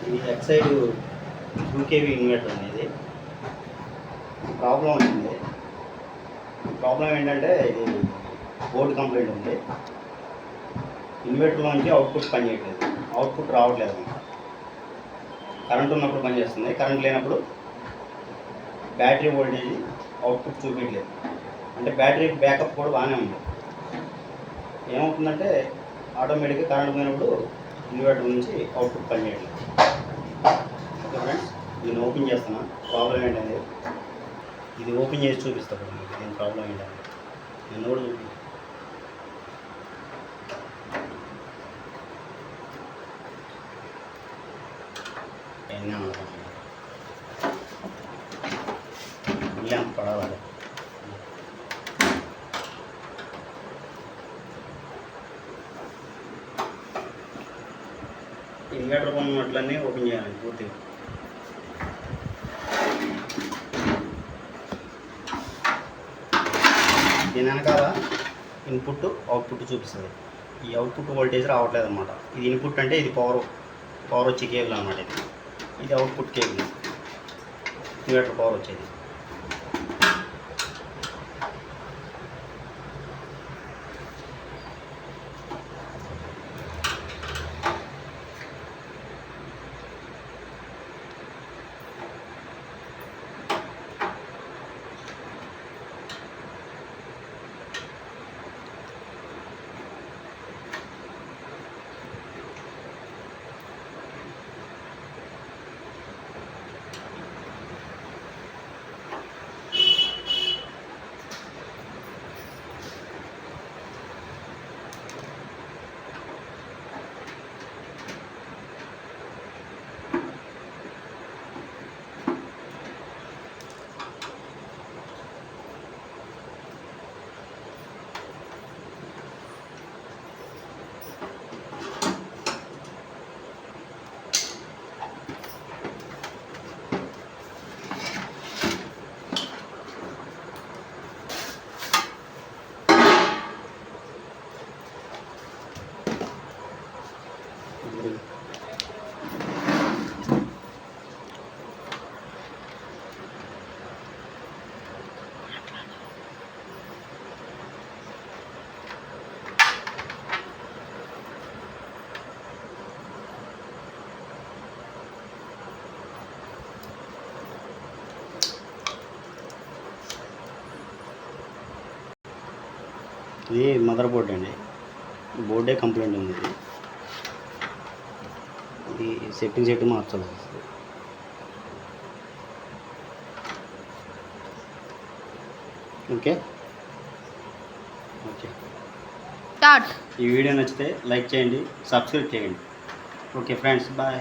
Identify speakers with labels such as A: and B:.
A: ఇది Exide 2 kV inverter అనేది problem వచ్చింది. ప్రాబ్లం ఏంటంటే ఇది బోర్డు కంప్లైంట్ ఉంది. ఇన్వర్టర్లోంచి అవుట్పుట్ పనిచేయట్లేదు, అవుట్పుట్ రావట్లేదు అన్నమాట. కరెంట్ ఉన్నప్పుడు పనిచేస్తుంది, కరెంట్ లేనప్పుడు బ్యాటరీ వోల్టేజ్ అవుట్పుట్ చూపించలేదు. అంటే బ్యాటరీ బ్యాకప్ కూడా బాగానే ఉంది. ఏమవుతుందంటే ఆటోమేటిక్గా కరెంట్ పోయినప్పుడు ఇన్వర్టర్ నుంచి అవుట్పుట్ పనిచేయట్లేదు. ఓకే ఫ్రెండ్స్, నేను ఓపెన్ చేస్తున్నా. ప్రాబ్లం ఏంటంటే ఇది ఓపెన్ చేసి చూపిస్తాను మీకు. దీని ప్రాబ్లం ఏంటంటే నేను కూడా చూపి ల్యాంప్ పడాలి. ఇన్వర్టర్ కొన్నట్లన్నీ ఓపెన్ చేయాలి పూర్తిగా. దీని వెనకాల ఇన్పుట్ అవుట్పుట్ చూపిస్తుంది. ఈ అవుట్పుట్ వోల్టేజ్ రావట్లేదు అనమాట. ఇది ఇన్పుట్ అంటే ఇది పవర్ వచ్చే కేబుల్ అనమాట. ఇది అవుట్పుట్ కేబుల్, ఇన్వర్టర్ పవర్ వచ్చేది. ఇది మదర్ బోర్డ్ అండి. బోర్డే కంప్లైంట్ ఉంది. ఇది సెట్టింగ్ మార్చాలి. ఓకే ఓకే ఈ వీడియో నచ్చితే లైక్ చేయండి, సబ్స్క్రైబ్ చేయండి. Okay friends, bye.